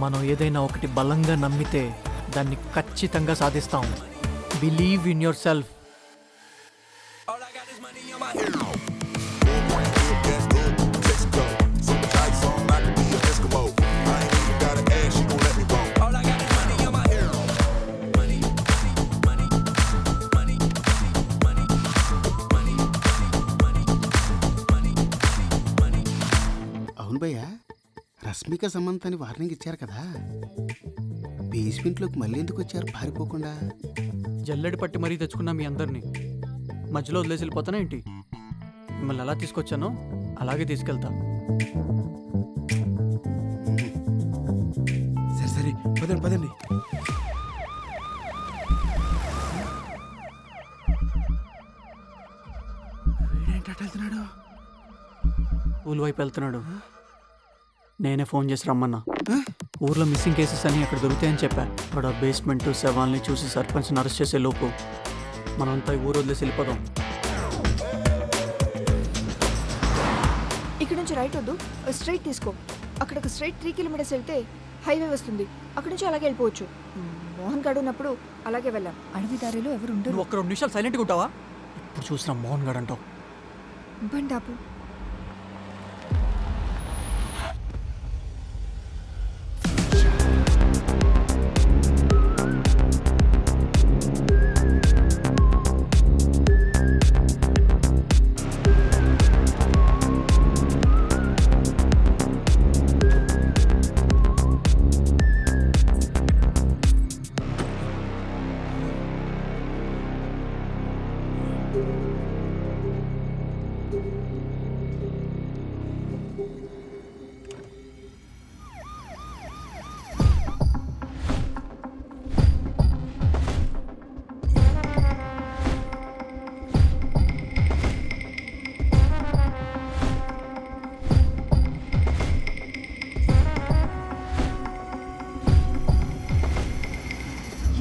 మనం ఏదైనా ఒకటి బలంగా నమ్మితే దాన్ని ఖచ్చితంగా సాధిస్తాం. Believe in your self. అవును భయ్యా, రష్మిక సమంత్ అని వార్నింగ్ ఇచ్చారు కదా, బేస్మెంట్లోకి మళ్ళీ ఎందుకు వచ్చారు పారిపోకుండా? జల్లెడి పట్టి మరీ తెచ్చుకున్నా మీ అందరినీ. మధ్యలో వదిలేసి వెళ్ళిపోతానా ఏంటి? మిమ్మల్ని ఎలా తీసుకొచ్చానో అలాగే తీసుకెళ్తా. సరే సరే, పదండి పదండి. వీడేంటి అటు వెళ్తున్నాడు? ఊరు వైపు వెళ్తున్నాడు. నేనే ఫోన్ చేసి రమ్మన్నా. ఊర్లో మిస్సింగ్ కేసెస్ అన్నీ అక్కడ దొరుకుతాయని చెప్పా. అక్కడ బేస్మెంట్ శవాల్ని చూసి సర్పంచ్ని అరెస్ట్ చేసే లోపు మనమంతా ఊరు వదిలేసి వెళ్ళిపోదాం. ఇక్కడ నుంచి రైట్ వద్దు, స్ట్రైట్ తీసుకో. అక్కడ ఒక స్ట్రైట్ 3 కిలోమీటర్స్ వెళ్తే హైవే వస్తుంది. అక్కడ నుంచి అలాగే వెళ్ళిపోవచ్చు. మోహన్ గడు ఉన్నప్పుడు అలాగే వెళ్ళాం. అడవి దారిలో ఎవరు ఉండరు. నువ్వు ఒక్క 2 నిమిషాలు సైలెంట్గా ఉంటావా? ఇప్పుడు చూసిన మోహన్ గడ్ అంటావు. బండాపు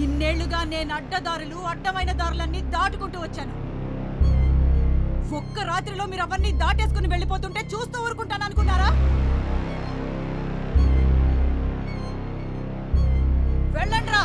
ఇన్నేళ్లుగా నేను అడ్డమైన దారులన్నీ దాటుకుంటూ వచ్చాను. ఒక్క రాత్రిలో మీరు అవన్నీ దాటేసుకుని వెళ్ళిపోతుంటే చూస్తూ ఊరుకుంటాను అనుకున్నారా? వెళ్ళండ్రా.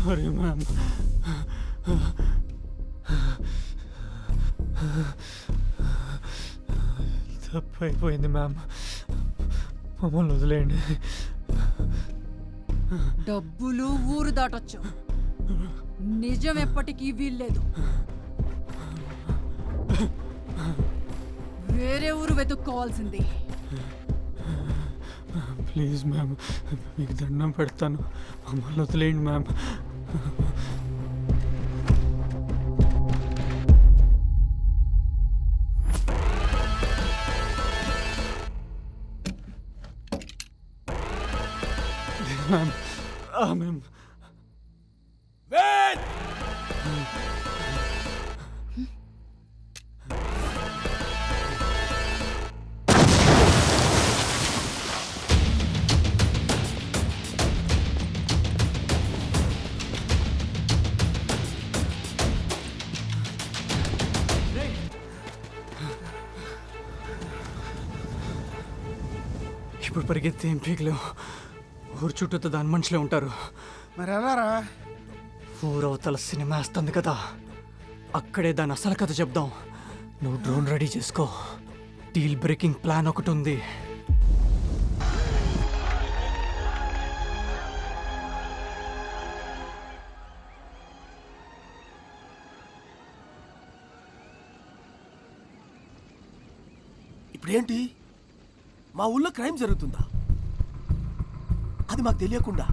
Sorry ma'am. తప్పైపోయింది మ్యామ్, మమ్మల్ని వదిలేయండి. డబ్బులు ఊరు దాటొచ్చు, నిజం ఎప్పటికీ వీల్లేదు. వేరే ఊరు వెతుక్కోవాల్సింది. ప్లీజ్ మ్యామ్, మీకు దండం పెడతాను, మమ్మల్ని వదిలేయండి మ్యామ్. మ్యామ్ మ్యామ్ ఇప్పుడు పరిగెత్తే ఏం పీకలేవు. ఊరు చుట్టూతో దాని మనుషులే ఉంటారు. మరి ఎలారా? ఊరవతల సినిమా వస్తుంది కదా, అక్కడే దాని అసలు కథ చెప్దాం. నువ్వు డ్రోన్ రెడీ చేసుకో. డీల్ బ్రేకింగ్ ప్లాన్ ఒకటి ఉంది. ఇప్పుడేంటి, మా ఊళ్ళో క్రైమ్ జరుగుతుందా? అది మాకు తెలియకుండా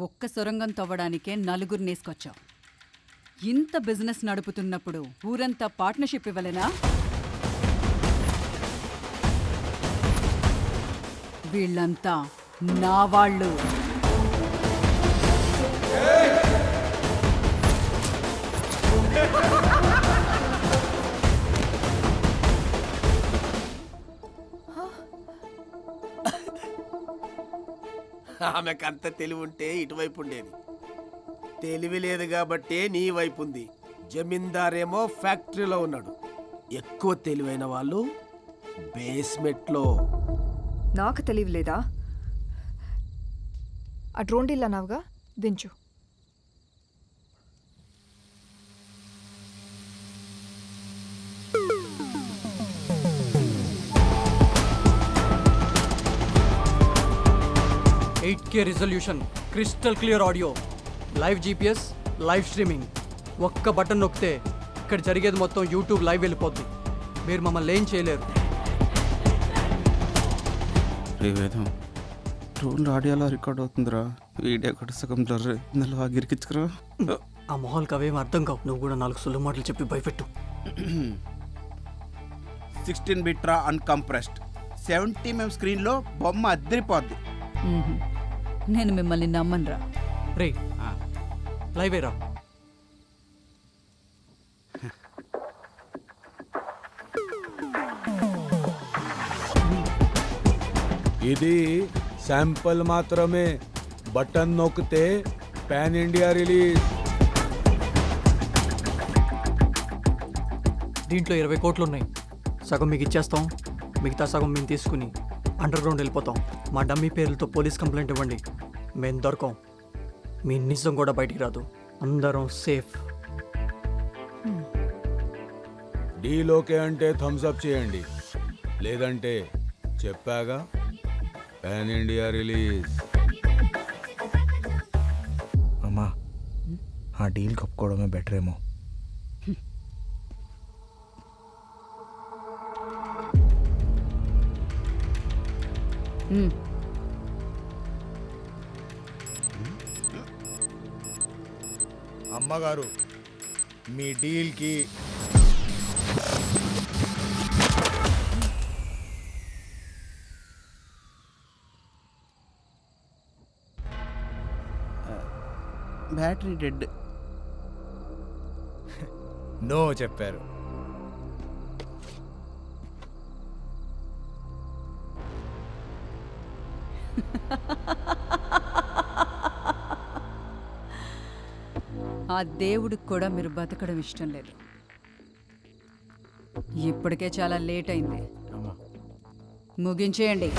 ఒక్క సొరంగం తవ్వడానికే నలుగురిని వేసుకొచ్చావు. ఇంత బిజినెస్ నడుపుతున్నప్పుడు ఊరంతా పార్ట్నర్షిప్ ఇవ్వలేనా? వీళ్ళంతా నా వాళ్ళు. ఆమెకంత తెలివి ఉంటే ఇటువైపు ఉండేది. తెలివి లేదు కాబట్టే నీ వైపు ఉంది. జమీందారేమో ఫ్యాక్టరీలో ఉన్నాడు. ఎక్కువ తెలివైన వాళ్ళు బేస్మెంట్లో. నాకు తెలియలేదా? ఆ డ్రోన్ డీల్ అన్నావుగా, దించు. K resolution, crystal clear audio, live GPS, live streaming. ఒక్క బటన్ నొక్కితే ఇక్కడ జరిగేది మొత్తం యూట్యూబ్ లైవ్ వెళ్ళిపోద్ది. మీరు మమ్మల్ని ఏం చేయలేరు. రే వేదం, డ్రోన్ ఆడియోలో రికార్డ్ అవుతుందిరా. వీడియో కూడా సగం బ్లర్. ఇందులో గిరికించుకురా. ఆ మొహాలకు అవేం అర్థం కావు. నువ్వు కూడా 4 సులువు మాటలు చెప్పి భయపెట్టు. 16 బిట్ రా అన్కంప్రెస్డ్ 70 mm స్క్రీన్లో బొమ్మ అద్దరిపోద్ది. నేను మిమ్మల్ని నమ్మనురా. రే లైవే రా. ఇది శాంపుల్ మాత్రమే. బటన్ నొక్కితే పాన్ ఇండియా రిలీజ్. దీంట్లో 20 కోట్లు ఉన్నాయి. సగం మీకు ఇచ్చేస్తాం, మిగతా సగం మేము తీసుకుని అండర్ గ్రౌండ్ వెళ్ళిపోతాం. మా డమ్మీ పేర్లతో పోలీస్ కంప్లైంట్ ఇవ్వండి, మేము దొరకం. మీ నిజం కూడా బయటికి రాదు. అందరం సేఫ్. డీల్ ఓకే అంటే థమ్స్ అప్ చేయండి, లేదంటే చెప్పాగా పాన్ ఇండియా రిలీజ్. అమ్మా, ఆ డీల్ కప్పుకోవడమే బెటర్ ఏమో. అమ్మగారు, మీ డీల్కి బ్యాటరీ డెడ్. నో చెప్పారు. ఆ దేవుడికి కూడా మీరు బతకడం ఇష్టం లేదు. ఇప్పటికే చాలా లేట్ అయింది. ముగించేయండి.